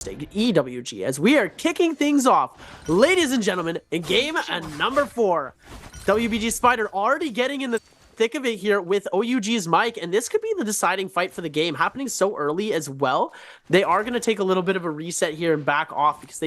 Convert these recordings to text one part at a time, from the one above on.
EWG, as we are kicking things off, ladies and gentlemen, in game number 4. WBG Spider already getting in the thick of it here with OUG's Mike, and this could be the deciding fight for the game, happening so early as well. They are going to take a little bit of a reset here and back off, because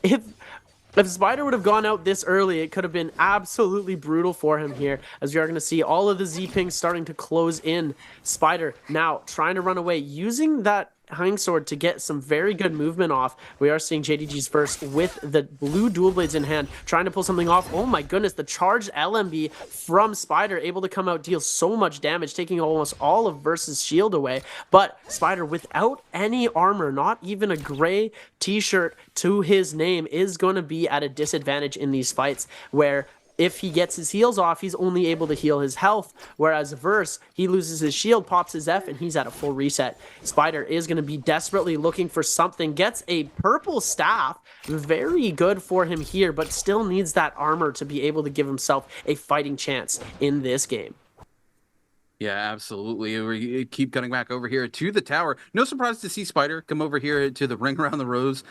if Spider would have gone out this early, it could have been absolutely brutal for him here, as we are going to see all of the Z-pings starting to close in. Spider now trying to run away, using that Hang Sword to get some very good movement off. We are seeing JDG's first with the blue dual blades in hand, trying to pull something off. Oh my goodness, the charged LMB from Spider, able to come out, deal so much damage, taking almost all of Versus shield away. But Spider, without any armor, not even a gray t-shirt to his name, is going to be at a disadvantage in these fights, where if he gets his heals off, he's only able to heal his health, whereas Verse, he loses his shield, pops his F, and he's at a full reset. Spider is going to be desperately looking for something, gets a purple staff, very good for him here, but still needs that armor to be able to give himself a fighting chance in this game. Yeah, absolutely. We keep cutting back over here to the tower. No surprise to see Spider come over here to the ring around the rose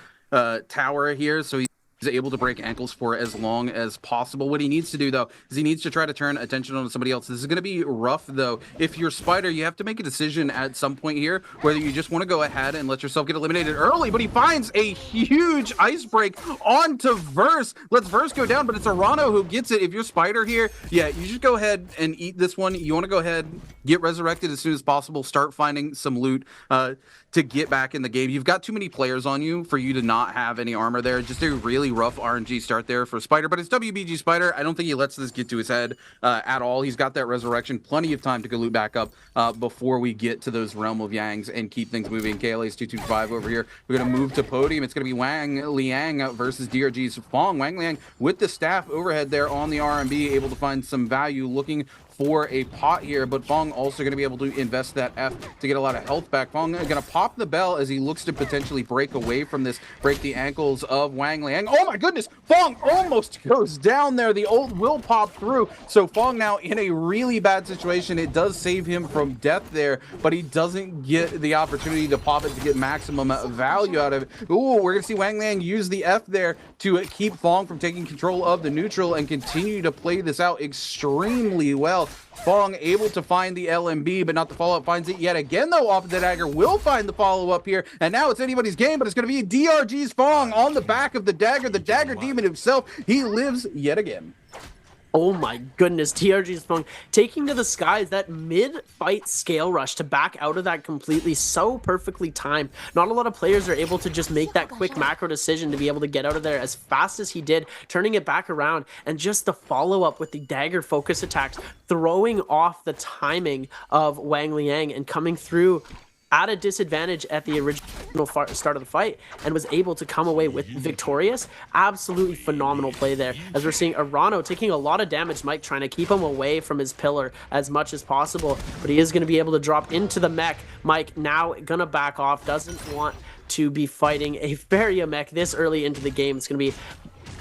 tower here, so he's able to break ankles for as long as possible. What he needs to do, though, is he needs to try to turn attention on somebody else. This is going to be rough, though. If you're Spider, you have to make a decision at some point here whether you just want to go ahead and let yourself get eliminated early, but he finds a huge ice break onto Verse. Lets Verse go down, but it's Arano who gets it. If you're Spider here, yeah, you just go ahead and eat this one. You want to go ahead, get resurrected as soon as possible, start finding some loot to get back in the game. You've got too many players on you for you to not have any armor there. Just a really rough RNG start there for Spider, but it's WBG Spider. I don't think he lets this get to his head at all. He's got that resurrection, plenty of time to go loot back up before we get to those Realm of Yangs and keep things moving. KLA's 225 over here. We're going to move to podium. It's going to be Wang Liang versus DRG's Fong. Wang Liang with the staff overhead there on the RMB, able to find some value, looking for a pot here, but Fong also going to be able to invest that F to get a lot of health back. Fong going to pop the bell as he looks to potentially break away from this, break the ankles of Wang Liang. Oh my goodness, Fong almost goes down there. The ult will pop through, so Fong now in a really bad situation. It does save him from death there, but he doesn't get the opportunity to pop it to get maximum value out of it. Ooh, we're going to see Wang Liang use the F there to keep Fong from taking control of the neutral and continue to play this out extremely well. Fong able to find the LMB, but not the follow-up. Finds it yet again, though, off of the dagger. Will find the follow-up here, and now it's anybody's game, but it's going to be DRG's Fong on the back of the dagger demon himself. He lives yet again. Oh my goodness, TRG's Fong taking to the skies, that mid-fight scale rush to back out of that completely, so perfectly timed. Not a lot of players are able to just make that quick macro decision to be able to get out of there as fast as he did, turning it back around, and just the follow-up with the dagger focus attacks, throwing off the timing of Wang Liang and coming through at a disadvantage at the original start of the fight, and was able to come away with victorious. Absolutely phenomenal play there, as we're seeing Arano taking a lot of damage. Mike trying to keep him away from his pillar as much as possible, but he is going to be able to drop into the mech. Mike now gonna back off, doesn't want to be fighting a Feria mech this early into the game. It's going to be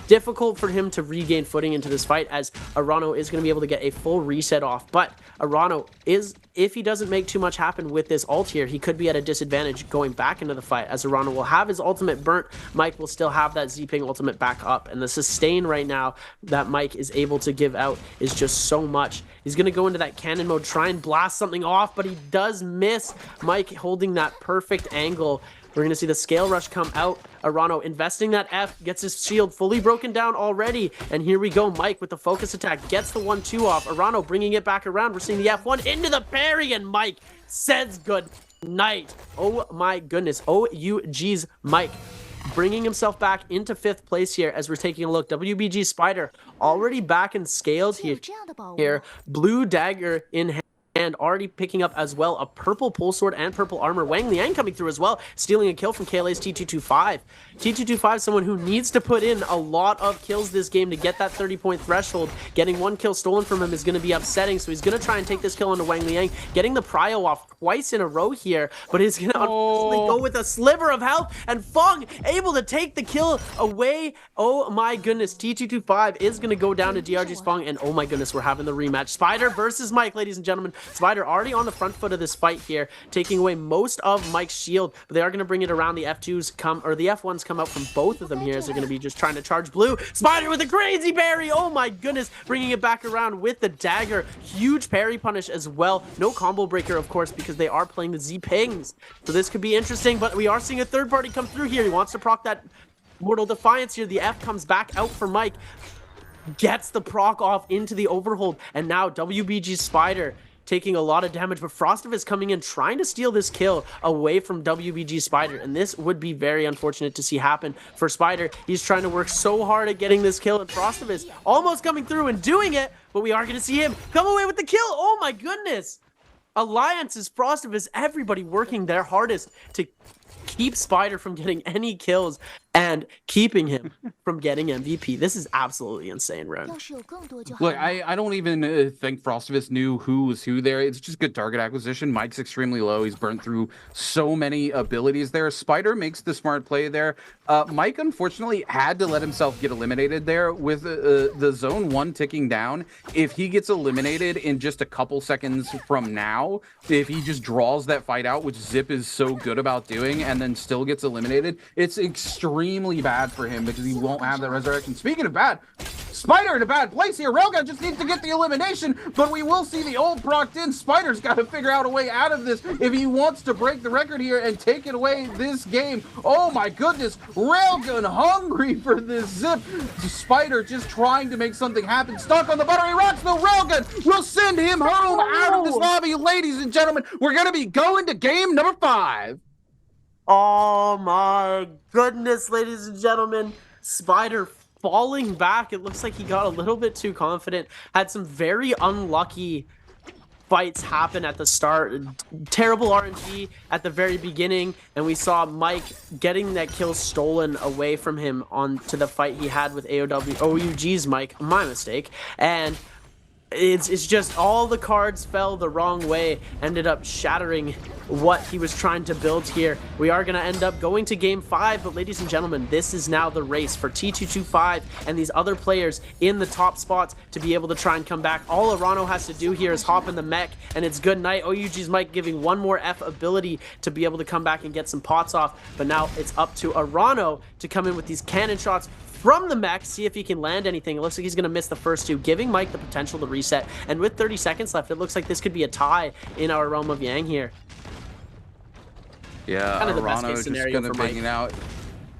difficult for him to regain footing into this fight, as Arano is going to be able to get a full reset off. But Arano is, if he doesn't make too much happen with this ult here, he could be at a disadvantage going back into the fight, as Arano will have his ultimate burnt. Mike will still have that Z-Ping ultimate back up, and the sustain right now that Mike is able to give out is just so much. He's going to go into that cannon mode, try and blast something off, but he does miss. Mike holding that perfect angle. We're going to see the scale rush come out. Arano investing that F, gets his shield fully broken down already. And here we go, Mike with the focus attack, gets the 1-2 off. Arano bringing it back around. We're seeing the F1 into the parry, and Mike says good night. Oh my goodness. OUG's Mike bringing himself back into 5th place here, as we're taking a look. WBG Spider already back in scales here. Blue dagger in hand, and already picking up as well a purple pole sword and purple armor. Wang Liang coming through as well, stealing a kill from KLA's T225. T225, someone who needs to put in a lot of kills this game to get that 30-point threshold. Getting 1 kill stolen from him is going to be upsetting, so he's going to try and take this kill onto Wang Liang, getting the prio off twice in a row here, but he's going to unfortunately go with a sliver of health, and Fong able to take the kill away. Oh my goodness, T225 is going to go down to DRG's Fong, and oh my goodness, we're having the rematch. Spider versus Mike, ladies and gentlemen. Spider already on the front foot of this fight here, taking away most of Mike's shield, but they are going to bring it around. The F2s come, or the F1s come out from both of them here as they're going to be just trying to charge blue. Spider with a crazy parry. Oh my goodness, bringing it back around with the dagger. Huge parry punish as well. No combo breaker, of course, because they are playing the Z-Pings. So this could be interesting, but we are seeing a third party come through here. He wants to proc that Mortal Defiance here. The F comes back out for Mike. Gets the proc off into the overhold, and now WBG Spider taking a lot of damage, but Frostive is coming in trying to steal this kill away from WBG Spider, and this would be very unfortunate to see happen for Spider. He's trying to work so hard at getting this kill, and Frostive is almost coming through and doing it, but we are going to see him come away with the kill. Oh my goodness! Alliance's Frostive is everybody working their hardest to keep Spider from getting any kills and keeping him from getting MVP. This is absolutely insane, Ren. Look, I don't even think Frostivus knew who was who there. It's just good target acquisition. Mike's extremely low. He's burnt through so many abilities there. Spider makes the smart play there. Mike, unfortunately, had to let himself get eliminated there with the zone 1 ticking down. If he gets eliminated in just a couple seconds from now, if he just draws that fight out, which Zip is so good about doing, and then still gets eliminated, it's extremely bad for him because he won't have that resurrection. Speaking of bad, Spider in a bad place here. Railgun just needs to get the elimination, but we will see the ult procced in. Spider's got to figure out a way out of this if he wants to break the record here and take it away this game. Oh my goodness, Railgun hungry for this Zip. Spider just trying to make something happen. Stuck on the buttery rocks, though. Railgun will send him home out of this lobby. Ladies and gentlemen, we're going to be going to game number 5. Oh my goodness, ladies and gentlemen. Spider falling back. It looks like he got a little bit too confident. Had some very unlucky fights happen at the start. Terrible RNG at the very beginning. And we saw Mike getting that kill stolen away from him onto the fight he had with OUG's Mike. My mistake. And it's just all the cards fell the wrong way, ended up shattering what he was trying to build here. We are going to end up going to game 5, but ladies and gentlemen, this is now the race for T225 and these other players in the top spots to be able to try and come back. All Arano has to do here is hop in the mech, and it's good night. OUG's Mike giving one more F ability to be able to come back and get some pots off, but now it's up to Arano to come in with these cannon shots from the mech, see if he can land anything. It looks like he's going to miss the first 2, giving Mike the potential to reset. And with 30 seconds left, it looks like this could be a tie in our Realm of Yang here. Yeah, kind of the best Arano case scenario just for going to Mike. bang it out.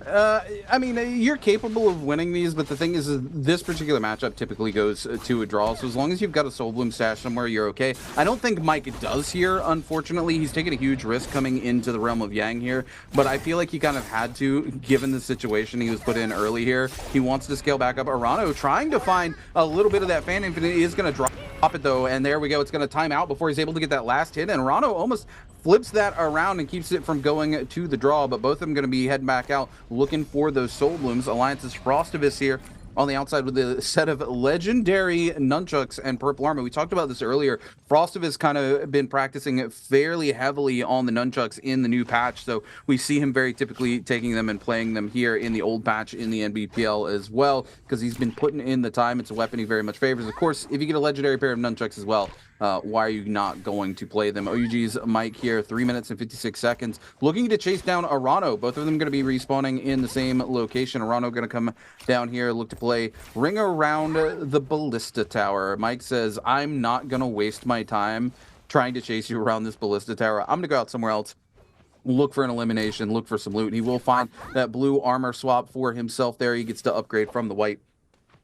I mean, you're capable of winning these, but the thing is this particular matchup typically goes to a draw, so as long as you've got a Soul Bloom stash somewhere, you're okay. I don't think Mike does here, unfortunately. He's taking a huge risk coming into the Realm of Yang here, but I feel like he kind of had to, given the situation he was put in early here. He wants to scale back up. Arano trying to find a little bit of that Fan Infinite. He is going to drop it, though, and there we go. It's going to time out before he's able to get that last hit, and Arano almost flips that around and keeps it from going to the draw, but both of them going to be heading back out looking for those Soul Blooms. Alliance's Frostivus here on the outside with a set of legendary nunchucks and purple armor. We talked about this earlier. Frostivus kind of been practicing fairly heavily on the nunchucks in the new patch, so we see him very typically taking them and playing them here in the old patch in the NBPL as well, because he's been putting in the time. It's a weapon he very much favors. Of course, if you get a legendary pair of nunchucks as well, why are you not going to play them? OUG's Mike here, 3 minutes and 56 seconds, looking to chase down Arano. Both of them going to be respawning in the same location. Arano going to come down here, look to play ring around the Ballista Tower. Mike says, I'm not going to waste my time trying to chase you around this Ballista Tower. I'm going to go out somewhere else, look for an elimination, look for some loot. He will find that blue armor swap for himself there. He gets to upgrade from the white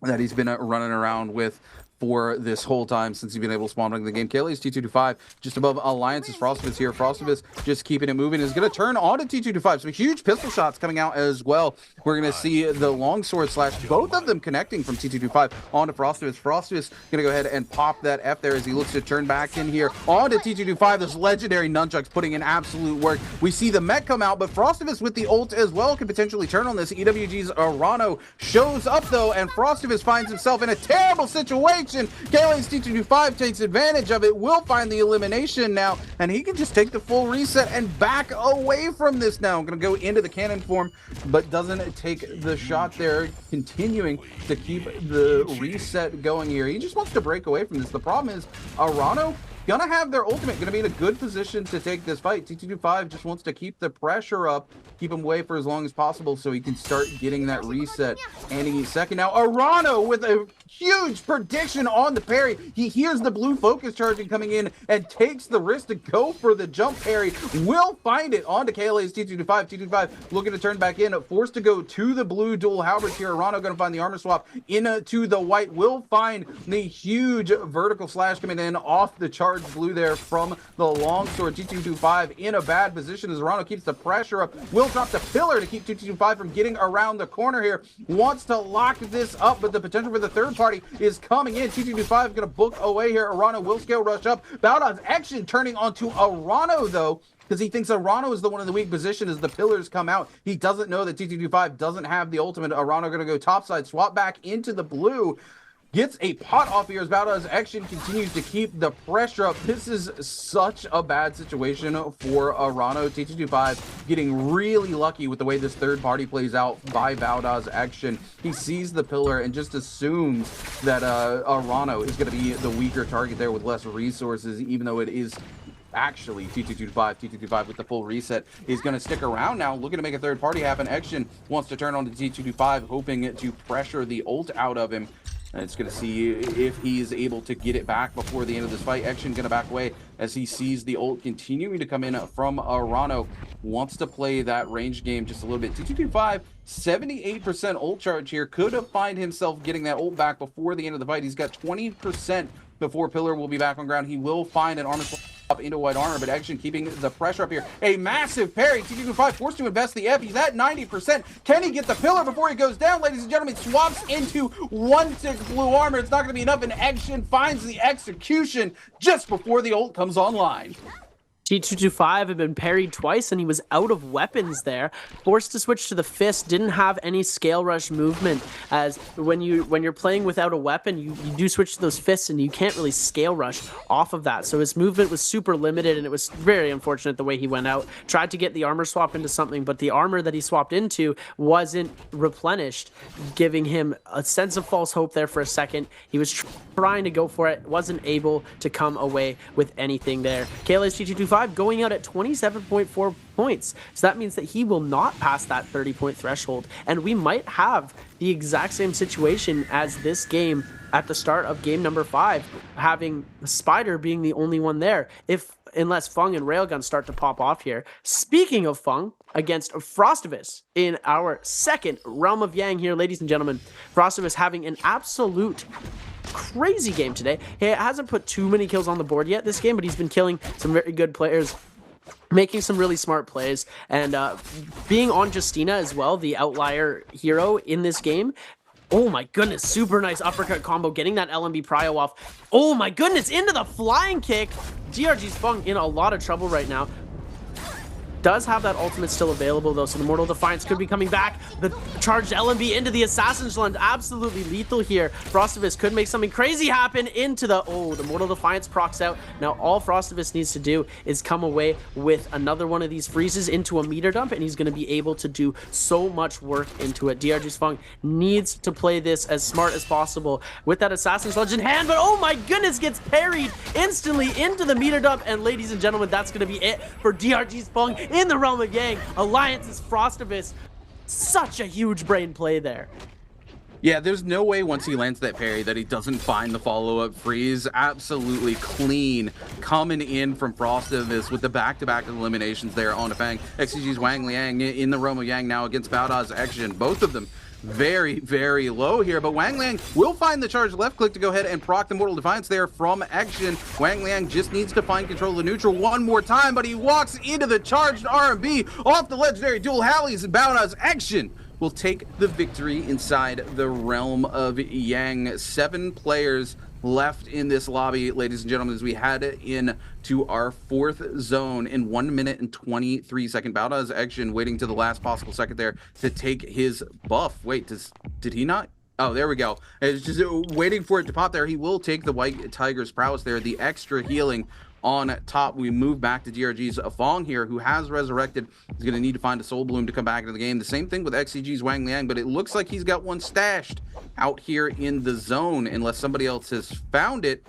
that he's been running around with for this whole time since he's been able to spawn in the game. Kaylee's T225 just above Alliance's Frostivus here. Frostivus just keeping it moving, is going to turn on to T225. So huge pistol shots coming out as well. We're going to see the longsword slash, both of them connecting from T225 onto Frostivus. Frostivus going to go ahead and pop that F there as he looks to turn back in here onto T225. Those legendary nunchucks putting in absolute work. We see the mech come out, but Frostivus with the ult as well could potentially turn on this. EWG's Arano shows up though, and Frostivus finds himself in a terrible situation. Kaylee's T225 takes advantage of it, will find the elimination now, and he can just take the full reset and back away from this now. Going to go into the cannon form, but doesn't take the shot there, continuing to keep the reset going here. He just wants to break away from this. The problem is Arano, gonna have their ultimate, gonna be in a good position to take this fight. T225 just wants to keep the pressure up, keep him away for as long as possible so he can start getting that reset any second. Now, Arano with a huge prediction on the parry. He hears the blue focus charging coming in and takes the risk to go for the jump parry. Will find it onto KLA's T225. T225 looking to turn back in, forced to go to the blue dual halberds here. Arano gonna find the armor swap into the white. Will find the huge vertical slash coming in off the charged blue there from the longsword. T225 in a bad position as Arano keeps the pressure up. Will drop the pillar to keep T225 from getting around the corner here. Wants to lock this up, but the potential for the third party is coming in. T225 gonna book away here. Arano will scale rush up. Baudon's action turning onto Arano though, because he thinks Arano is the one in the weak position as the pillars come out. He doesn't know that T225 doesn't have the ultimate. Arano gonna go topside, swap back into the blue. Gets a pot off here as Baudon's action continues to keep the pressure up. This is such a bad situation for Arano. T225 getting really lucky with the way this third party plays out by Baudon's action. He sees the pillar and just assumes that Arano is going to be the weaker target there with less resources, even though it is actually T225. T225 with the full reset is going to stick around now, looking to make a third party happen. Action wants to turn on to T225, hoping to pressure the ult out of him. And it's going to see if he's able to get it back before the end of this fight. Action going to back away as he sees the ult continuing to come in from Arano. Wants to play that range game just a little bit. T225, 78% ult charge here. Could find himself getting that ult back before the end of the fight. He's got 20% before Pillar will be back on ground. He will find an armor swap up into white armor, but Action keeping the pressure up here. A massive parry. T225 forced to invest the F. He's at 90%. Can he get the pillar before he goes down? Ladies and gentlemen, swaps into 1/6 blue armor. It's not going to be enough, and Action finds the execution just before the ult comes online. T225 had been parried twice and he was out of weapons there. Forced to switch to the fist, didn't have any scale rush movement, as when you're playing without a weapon, you do switch to those fists and you can't really scale rush off of that. So his movement was super limited and it was very unfortunate the way he went out. Tried to get the armor swap into something, but the armor that he swapped into wasn't replenished, giving him a sense of false hope there for a second. He was trying to go for it, wasn't able to come away with anything there. KLA's T225 going out at 27.4 points. So that means that he will not pass that 30-point threshold. And we might have the exact same situation as this game at the start of game number 5, having Spider being the only one there, unless Fung and Railgun start to pop off here. Speaking of Fung, against Frostivus in our second Realm of Yang here, ladies and gentlemen. Frostivus having an absolute crazy game today. He hasn't put too many kills on the board yet this game, but he's been killing some very good players, making some really smart plays, and being on Justina as well, the outlier hero in this game. Oh my goodness, super nice uppercut combo, getting that LMB prio off. Oh my goodness, into the flying kick. DRG's Fung in a lot of trouble right now. Does have that ultimate still available though, so the Mortal Defiance could be coming back. The charged LMB into the Assassin's Lund, absolutely lethal here. Frostivus could make something crazy happen into the Mortal Defiance procs out. Now all Frostivus needs to do is come away with another one of these freezes into a meter dump, and he's going to be able to do so much work into it. DRG's Fung needs to play this as smart as possible with that Assassin's Lund in hand, but oh my goodness, gets parried instantly into the meter dump, and ladies and gentlemen, that's going to be it for DRG's Fung in the Realm of Yang. Alliance's Frostivus. Such a huge brain play there. Yeah, there's no way once he lands that parry that he doesn't find the follow-up freeze. Absolutely clean coming in from Frostivus with the back-to-back eliminations there on Fang. XCG's Wang Liang in the Realm of Yang now against Baoda's Action. Both of them very, very low here, but Wang Liang will find the charge left click to go ahead and proc the Mortal Defiance there from Action. Wang Liang just needs to find control of neutral one more time, but he walks into the charged R&B off the legendary dual Hallies, and Baoda's Action will take the victory inside the Realm of Yang. 7 players left in this lobby, ladies and gentlemen, as we head in to our 4th zone in 1 minute and 23 seconds. Baoda's Action waiting to the last possible second there to take his buff. Wait, did he not? Oh, there we go. It's just waiting for it to pop there. He will take the White Tiger's Prowess there, the extra healing on top. We move back to DRG's Fong here, who has resurrected. He's going to need to find a Soul Bloom to come back into the game. The same thing with XCG's Wang Liang, but it looks like he's got one stashed out here in the zone. Unless somebody else has found it,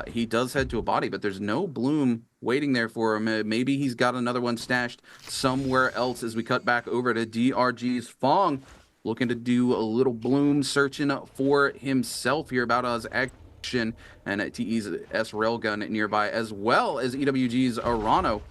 he does head to a body, but there's no Bloom waiting there for him. Maybe he's got another one stashed somewhere else as we cut back over to DRG's Fong, looking to do a little Bloom searching for himself here about his action, and TE's S Railgun nearby, as well as EWG's Arano.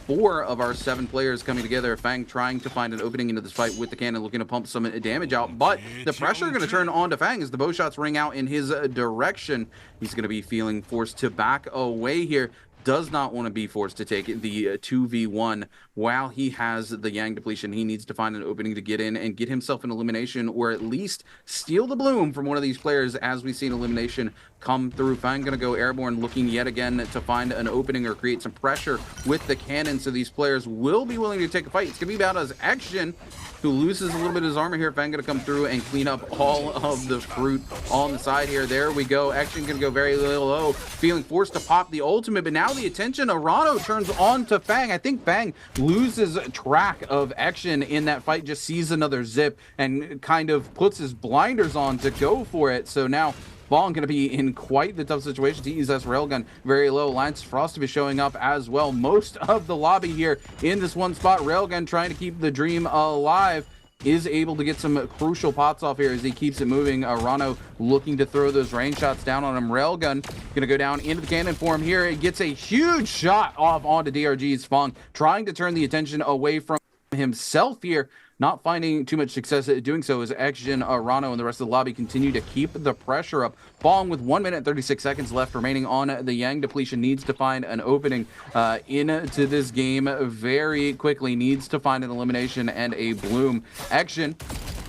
4 of our 7 players coming together. Fang trying to find an opening into this fight with the cannon, looking to pump some damage out, but the pressure going to turn on to Fang as the bow shots ring out in his direction. He's going to be feeling forced to back away here. Does not want to be forced to take the 2v1 while he has the Yang depletion. He needs to find an opening to get in and get himself an elimination, or at least steal the Bloom from one of these players as we see an elimination come through. Fang going to go airborne, looking yet again to find an opening or create some pressure with the cannon, so these players will be willing to take a fight. It's going to be about as Action, who loses a little bit of his armor here. Fang going to come through and clean up all of the fruit on the side here. There we go. Action going to go very low, feeling forced to pop the ultimate, but now the attention Arano turns on to Fang. I think Fang loses track of Action in that fight, just sees another zip and kind of puts his blinders on to go for it. So now Fong going to be in quite the tough situation. TE's S Railgun very low. Lance Frostovich showing up as well. Most of the lobby here in this one spot. Railgun trying to keep the dream alive. Is able to get some crucial pots off here as he keeps it moving. Rano looking to throw those rain shots down on him. Railgun going to go down into the cannon for him here. It gets a huge shot off onto DRG's Fong, trying to turn the attention away from himself here. Not finding too much success at doing so as Action, Rano, and the rest of the lobby continue to keep the pressure up. Fong with 1 minute 36 seconds left remaining on the Yang depletion, needs to find an opening into this game very quickly. Needs to find an elimination and a Bloom. Action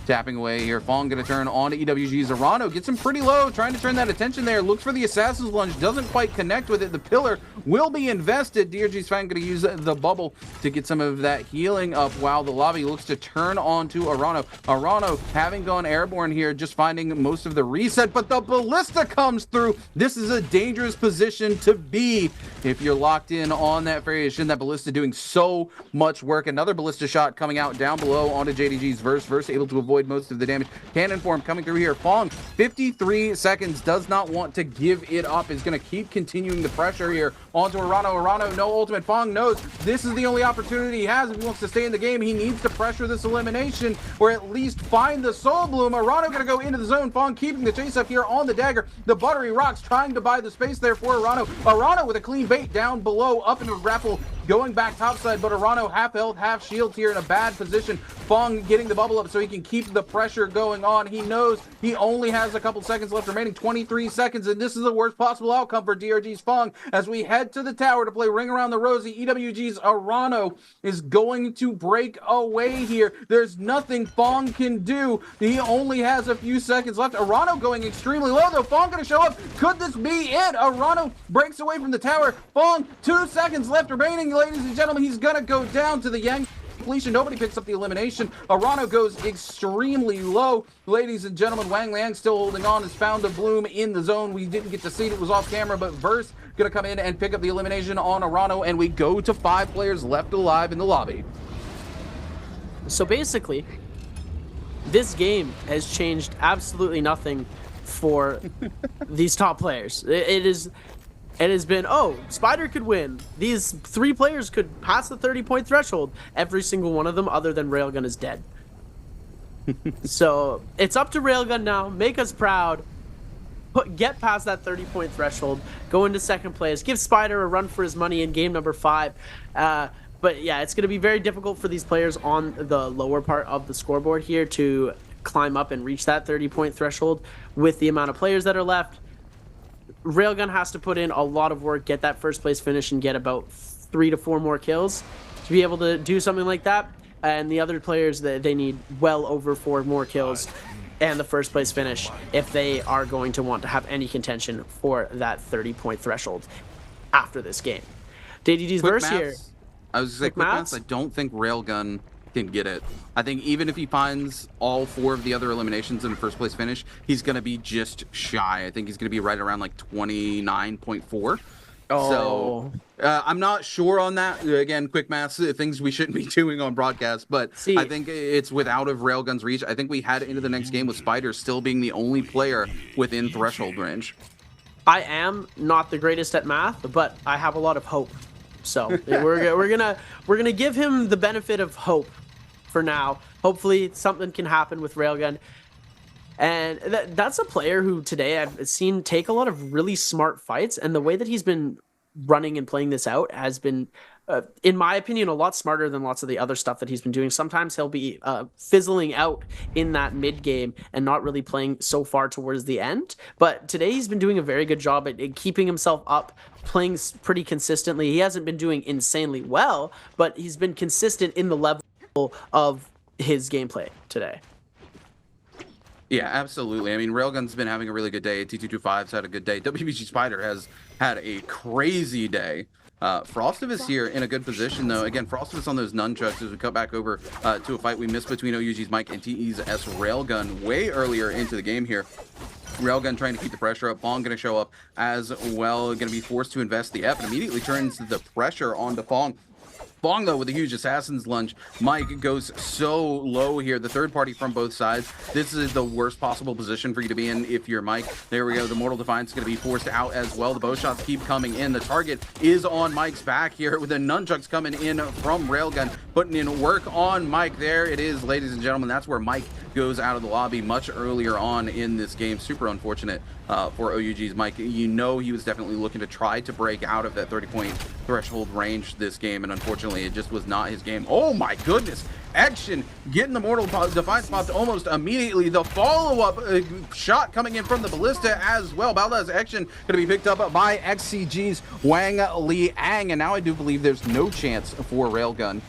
tapping away here. Fong going to turn on to EWG's Arano. Gets him pretty low, trying to turn that attention there. Looks for the Assassin's Lunge. Doesn't quite connect with it. The pillar will be invested. DRG's Fang going to use the bubble to get some of that healing up while the lobby looks to turn on to Arano. Arano having gone airborne here, just finding most of the reset, but the ballista comes through. This is a dangerous position to be if you're locked in on that variation. That ballista doing so much work. Another ballista shot coming out down below onto JDG's Verse able to avoid most of the damage. Cannon form coming through here. Fong 53 seconds, does not want to give it up, is going to keep continuing the pressure here onto Arano. Arano no ultimate. Fong knows this is the only opportunity he has if he wants to stay in the game. He needs to pressure this elimination or at least find the Soul Bloom. Arano going to go into the zone. Fong keeping the chase up here on the dagger. The buttery rocks trying to buy the space there for Arano. Arano with a clean bait down below, up into a grapple, going back topside, but Arano half health, half shield here in a bad position. Fong getting the bubble up so he can keep the pressure going on. He knows he only has a couple seconds left remaining, 23 seconds, and this is the worst possible outcome for DRG's Fong as we head to the tower to play Ring Around the Rosie. EWG's Arano is going to break away here. There's nothing Fong can do. He only has a few seconds left. Arano going extremely low, though. Fong going to show up. Could this be it? Arano breaks away from the tower. Fong, 2 seconds left remaining, ladies and gentlemen. He's going to go down to the Yang depletion. Nobody picks up the elimination. Arano goes extremely low. Ladies and gentlemen, Wang Liang still holding on, has found a Bloom in the zone. We didn't get to see it. It was off camera, but Verse going to come in and pick up the elimination on Arano, and we go to 5 players left alive in the lobby. So basically, this game has changed absolutely nothing for these top players. It has been, oh, Spider could win. These 3 players could pass the 30-point threshold. Every single one of them, other than Railgun, is dead. So it's up to Railgun now. Make us proud. Get past that 30-point threshold. Go into second place. Give Spider a run for his money in game number 5. But yeah, it's going to be very difficult for these players on the lower part of the scoreboard here to climb up and reach that 30-point threshold with the amount of players that are left. Railgun has to put in a lot of work, get that first place finish, and get about 3 to 4 more kills to be able to do something like that. And the other players, they need well over 4 more kills and the first place finish if they are going to want to have any contention for that 30-point threshold after this game. DDD's verse here. I was going to say, quick maths, I don't think Railgun can get it. I think even if he finds all 4 of the other eliminations in first place finish, he's going to be just shy. I think he's going to be right around like 29.4. Oh, I'm not sure on that. Again, quick maths, things we shouldn't be doing on broadcast, but I see, think it's without of Railgun's reach. I think we head into the next game with Spider still being the only player within threshold range. I am not the greatest at math, but I have a lot of hope. So we're gonna give him the benefit of hope for now. Hopefully something can happen with Railgun. And that's a player who today I've seen take a lot of really smart fights, and the way that he's been running and playing this out has been, in my opinion, a lot smarter than lots of the other stuff that he's been doing. Sometimes he'll be fizzling out in that mid game and not really playing so far towards the end. But today he's been doing a very good job at keeping himself up, playing pretty consistently. He hasn't been doing insanely well, but he's been consistent in the level of his gameplay today. Yeah, absolutely. I mean, Railgun's been having a really good day. T225's had a good day. WBG Spider has had a crazy day. Frostivus here in a good position, though. Again, Frostivus on those nunchucks as we cut back over to a fight we missed between OUG's Mike and TE's S Railgun way earlier into the game here. Railgun trying to keep the pressure up. Fong going to show up as well. Going to be forced to invest the F and immediately turns the pressure onto Fong. Fong, though, with a huge assassin's lunge. Mike goes so low here. The third party from both sides. This is the worst possible position for you to be in if you're Mike. There we go. The Mortal Defiance is going to be forced out as well. The bow shots keep coming in. The target is on Mike's back here with the nunchucks coming in from Railgun, putting in work on Mike. There it is, ladies and gentlemen. That's where Mike goes out of the lobby much earlier on in this game. Super unfortunate for OUG's Mike. You know he was definitely looking to try to break out of that 30-point threshold range this game, and unfortunately it just was not his game. Oh my goodness, Action getting the Mortal Defiance popped almost immediately. The follow-up shot coming in from the Ballista as well. Valdez Action going to be picked up by XCG's Wang Liang, and now I do believe there's no chance for Railgun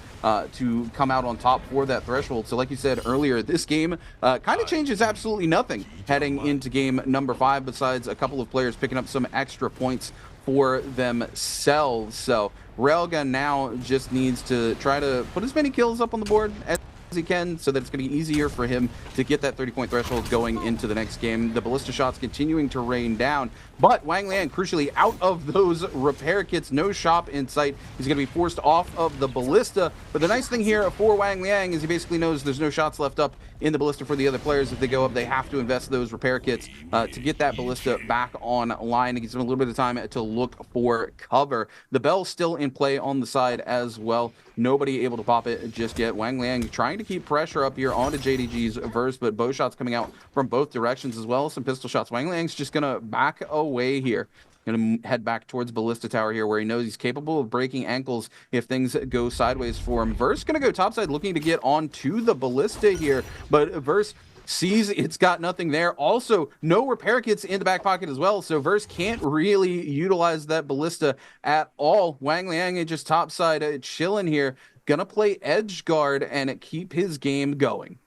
to come out on top for that threshold. So like you said earlier, this game kind of changes absolutely nothing heading into game number 5, besides a couple of players picking up some extra points for themselves. So Railgun now just needs to try to put as many kills up on the board as he can, so that it's going to be easier for him to get that 30-point threshold going into the next game. The ballista shots continuing to rain down, but Wang Liang crucially out of those repair kits. No shop in sight. He's going to be forced off of the ballista, but the nice thing here for Wang Liang is he basically knows there's no shots left up in the ballista for the other players. If they go up, they have to invest those repair kits to get that ballista back online. It gives him a little bit of time to look for cover. The bell's still in play on the side as well. Nobody able to pop it just yet. Wang Liang trying to keep pressure up here onto JDG's verse, but bow shots coming out from both directions as well as some pistol shots. Wang Liang's just gonna back away here. Gonna head back towards Ballista Tower here, where he knows he's capable of breaking ankles if things go sideways for him. Verse gonna go topside, looking to get onto the Ballista here, but Verse sees it's got nothing there. Also, no repair kits in the back pocket as well, so Verse can't really utilize that Ballista at all. Wang Liang just topside chilling here, gonna play edge guard and keep his game going.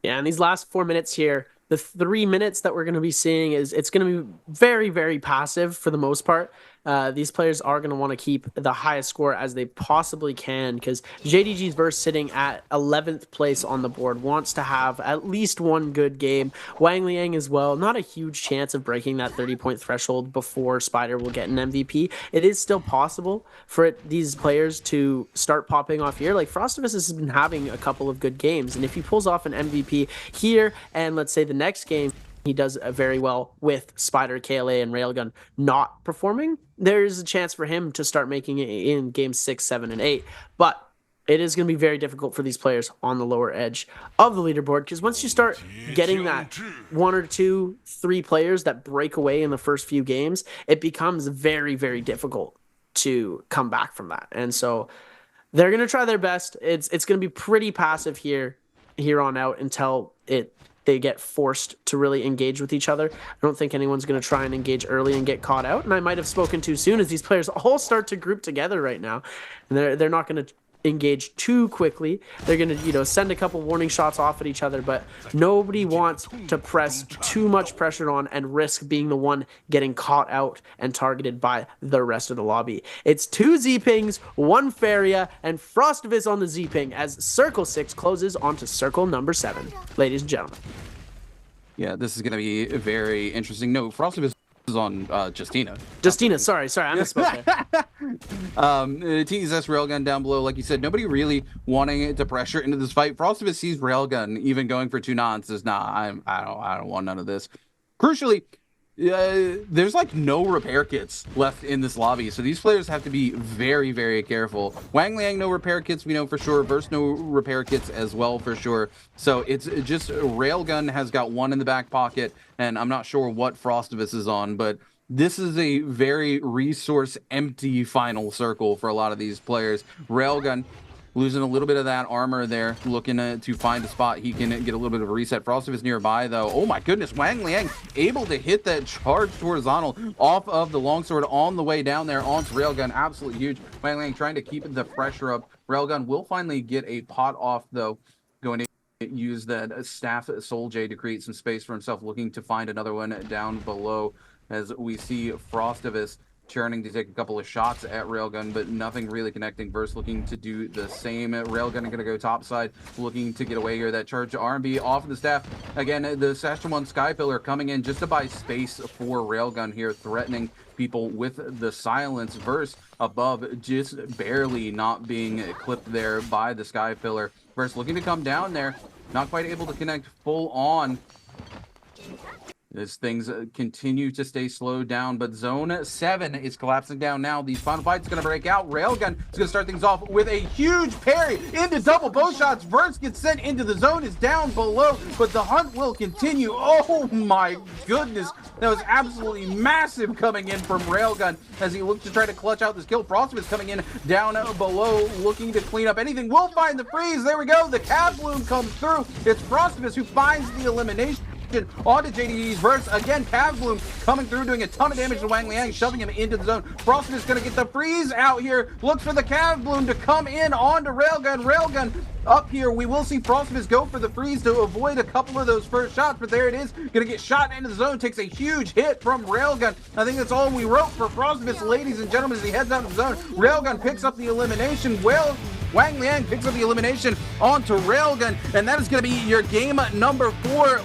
Yeah, in these last 4 minutes here, the 3 minutes that we're going to be seeing is it's going to be very, very passive for the most part. These players are going to want to keep the highest score as they possibly can, because JDG's verse sitting at 11th place on the board wants to have at least one good game. Wang Liang as well, not a huge chance of breaking that 30-point threshold before Spider will get an MVP. It is still possible for these players to start popping off here. Like Frostivus has been having a couple of good games, and if he pulls off an MVP here, and let's say the next game he does very well with Spider, KLA, and Railgun not performing, there's a chance for him to start making it in games 6, 7, and 8. But it is going to be very difficult for these players on the lower edge of the leaderboard, because once you start getting that 1 or 2, 3 players that break away in the first few games, it becomes very, very difficult to come back from that. And so they're going to try their best. It's going to be pretty passive here on out until they get forced to really engage with each other. I don't think anyone's going to try and engage early and get caught out. And I might have spoken too soon, as these players all start to group together right now. And they're not going to engage too quickly. They're going to, send a couple warning shots off at each other, but nobody wants to press too much pressure on and risk being the one getting caught out and targeted by the rest of the lobby. It's 2 Z-pings, 1 Faria, and Frostivus on the Z-ping as Circle 6 closes onto Circle number 7. Ladies and gentlemen. Yeah, this is going to be very interesting. No, Frostivus on Justina. Sorry, I misspoke there. TSS Railgun down below, like you said, nobody really wanting to pressure into this fight. Frostivus sees Railgun even going for 2 nons. Says, nah, I don't want none of this. Crucially, there's like no repair kits left in this lobby, so these players have to be very, very careful. Wang Liang, no repair kits, we know for sure. Verse, no repair kits as well for sure. So it's just Railgun has got 1 in the back pocket, and I'm not sure what Frostivus is on, but this is a very resource empty final circle for a lot of these players. Railgun losing a little bit of that armor there, looking to find a spot he can get a little bit of a reset. Frostivus nearby, though. Oh my goodness, Wang Liang able to hit that charged horizontal off of the longsword on the way down there onto Railgun. Absolutely huge. Wang Liang trying to keep the pressure up. Railgun will finally get a pot off, though. Going to use that staff Soul J to create some space for himself, looking to find another one down below as we see Frostivus churning to take a couple of shots at Railgun, but nothing really connecting. Verse looking to do the same. Railgun going to go topside, looking to get away here. That charge to R&B off of the staff. Again, the Saskatchewan Sky Pillar coming in just to buy space for Railgun here, threatening people with the silence. Verse above, just barely not being clipped there by the Sky Pillar. Verse looking to come down there, not quite able to connect full on. As things continue to stay slowed down, but Zone 7 is collapsing down now. These final fights going to break out. Railgun is going to start things off with a huge parry into double bow shots. Verse gets sent into the zone, is down below, but the hunt will continue. Oh my goodness. That was absolutely massive coming in from Railgun as he looked to try to clutch out this kill. Frostivus coming in down below, looking to clean up anything. We'll find the freeze. There we go. The Cav Bloom comes through. It's Frostivus who finds the elimination onto JDD's Verse. Again, Cav Bloom coming through, doing a ton of damage to Wang Liang, shoving him into the zone. Frostivus is going to get the freeze out here. Looks for the Cav Bloom to come in onto Railgun. Railgun up here. We will see Frostivus go for the freeze to avoid a couple of those first shots, but there it is. Going to get shot into the zone. Takes a huge hit from Railgun. I think that's all we wrote for Frostivus, ladies and gentlemen, as he heads out of the zone. Railgun picks up the elimination. Well, Wang Liang picks up the elimination onto Railgun, and that is going to be your game number 4.